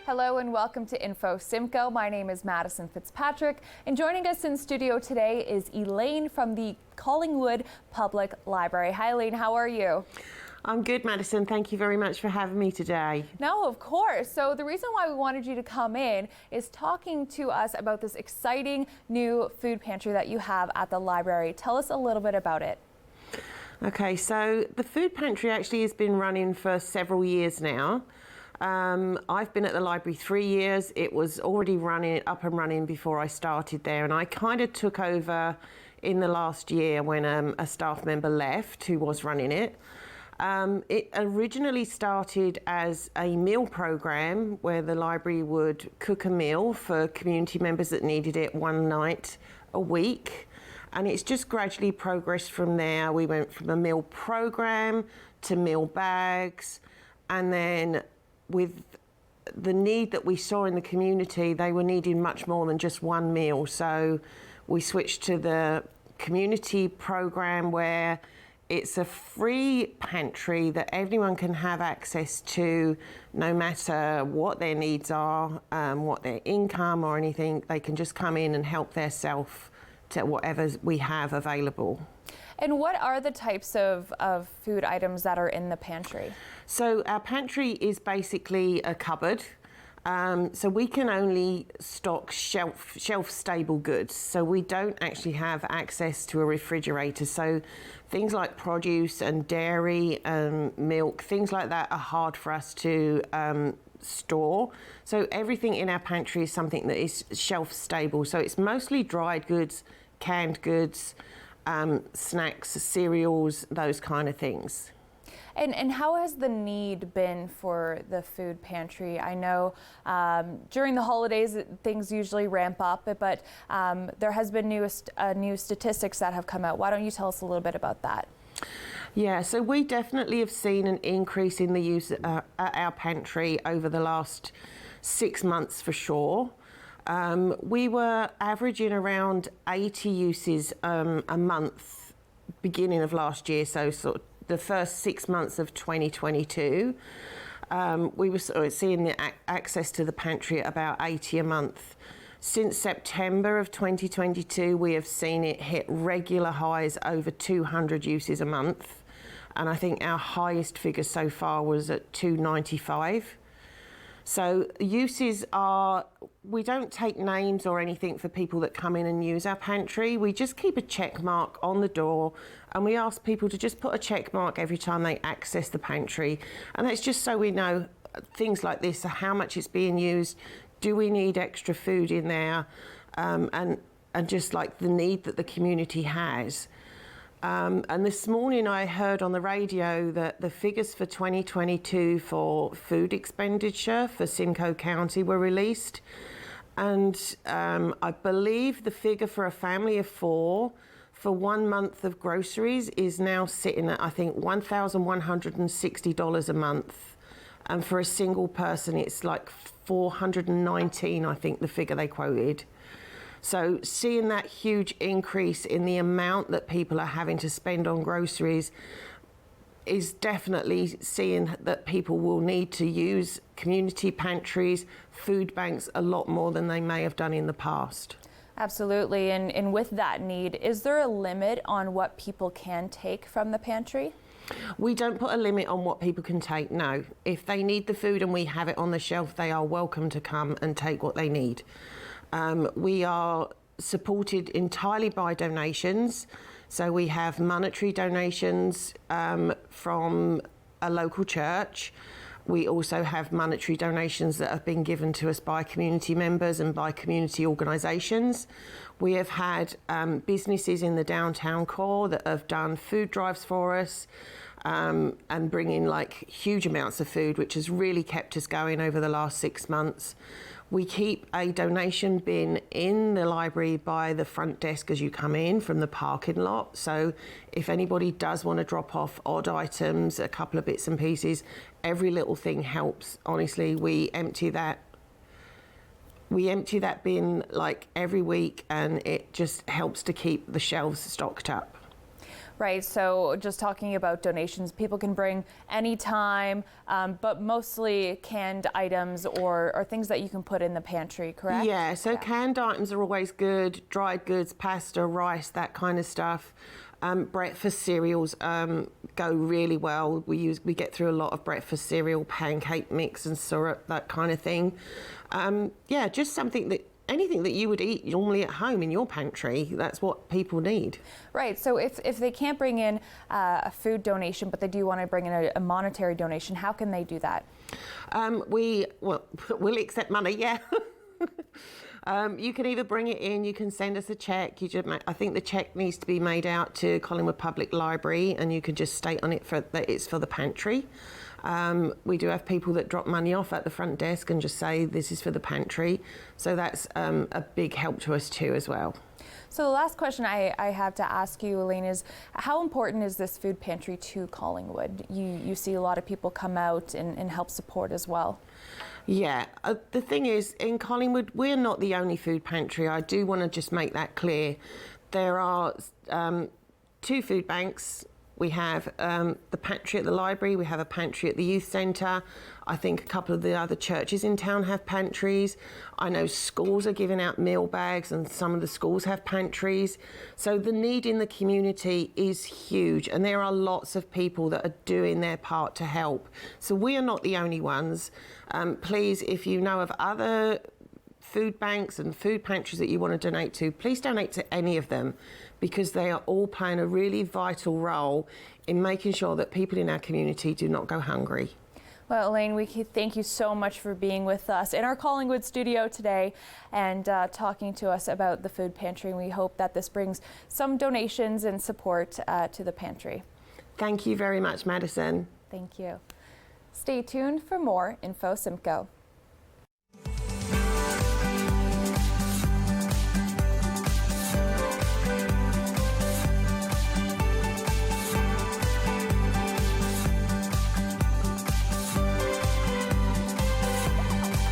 Hello and welcome to Info Simcoe. My name is Madison Fitzpatrick, and joining us in studio today is Elaine from the Collingwood Public Library. Hi Elaine, how are you? I'm good, Madison. Thank you very much for having me today. No, of course. So the reason why we wanted you to come in is talking to us about this exciting new food pantry that you have at the library. Tell us a little bit about it. Okay, so the food pantry actually has been running for several years now. I've been at the library 3 years. It was already up and running before I started there, and I kind of took over in the last year when a staff member left who was running it. It originally started as a meal program where the library would cook a meal for community members that needed it one night a week, and it's just gradually progressed from there. We went from a meal program to meal bags, and then with the need that we saw in the community, they were needing much more than just one meal. So we switched to the community program where it's a free pantry that everyone can have access to, no matter what their needs are, what their income or anything. They can just come in and help themselves to whatever we have available. And what are the types of food items that are in the pantry? So our pantry is basically a cupboard. So we can only stock shelf-stable goods. So we don't actually have access to a refrigerator. So things like produce and dairy and milk, things like that are hard for us to store. So everything in our pantry is something that is shelf-stable. So it's mostly dried goods, canned goods, snacks, cereals, those kind of things. And how has the need been for the food pantry? I know during the holidays things usually ramp up, but there has been new statistics that have come out. Why don't you tell us a little bit about that? Yeah, so we definitely have seen an increase in the use at our pantry over the last 6 months for sure. We were averaging around 80 uses a month beginning of last year, so sort of the first 6 months of 2022. We were sort of seeing the access to the pantry at about 80 a month. Since September of 2022, we have seen it hit regular highs over 200 uses a month. And I think our highest figure so far was at 295. So uses are, we don't take names or anything for people that come in and use our pantry. We just keep a check mark on the door, and we ask people to just put a check mark every time they access the pantry. And that's just so we know things like this, how much it's being used, do we need extra food in there, and just like the need that the community has. And this morning I heard on the radio that the figures for 2022 for food expenditure for Simcoe County were released. And I believe the figure for a family of 4 for 1 month of groceries is now sitting at, I think, $1,160 a month. And for a single person, it's like $419, I think the figure they quoted. So seeing that huge increase in the amount that people are having to spend on groceries is definitely seeing that people will need to use community pantries, food banks a lot more than they may have done in the past. Absolutely, and with that need, is there a limit on what people can take from the pantry? We don't put a limit on what people can take, no. If they need the food and we have it on the shelf, they are welcome to come and take what they need. We are supported entirely by donations. So we have monetary donations from a local church. We also have monetary donations that have been given to us by community members and by community organisations. We have had businesses in the downtown core that have done food drives for us and bring in like huge amounts of food, which has really kept us going over the last 6 months. We keep a donation bin in the library by the front desk as you come in from the parking lot. So if anybody does want to drop off odd items, a couple of bits and pieces, every little thing helps. Honestly, we empty that bin like every week, and it just helps to keep the shelves stocked up. Right, so just talking about donations, people can bring anytime, but mostly canned items or things that you can put in the pantry, correct? Yeah, so canned items are always good, dried goods, pasta, rice, that kind of stuff. Breakfast cereals go really well. We get through a lot of breakfast cereal, pancake mix and syrup, that kind of thing. Yeah, just anything that you would eat normally at home in your pantry, that's what people need. Right, so if they can't bring in a food donation, but they do want to bring in a monetary donation, how can they do that? We'll accept money, yeah. You can either bring it in, you can send us a cheque. I think the cheque needs to be made out to Collingwood Public Library, and you can just state on it that it's for the pantry. We do have people that drop money off at the front desk and just say this is for the pantry. So that's a big help to us too as well. So the last question I have to ask you, Elaine, is how important is this food pantry to Collingwood? You see a lot of people come out and help support as well. Yeah, the thing is, in Collingwood, we're not the only food pantry. I do want to just make that clear. There are 2 food banks. We have the pantry at the library, we have a pantry at the youth centre. I think a couple of the other churches in town have pantries. I know schools are giving out meal bags and some of the schools have pantries. So the need in the community is huge, and there are lots of people that are doing their part to help. So we are not the only ones. Please, if you know of other food banks and food pantries that you want to donate to, please donate to any of them, because they are all playing a really vital role in making sure that people in our community do not go hungry. Well, Elaine, we thank you so much for being with us in our Collingwood studio today and talking to us about the food pantry. We hope that this brings some donations and support to the pantry. Thank you very much, Madison. Thank you. Stay tuned for more Info Simcoe.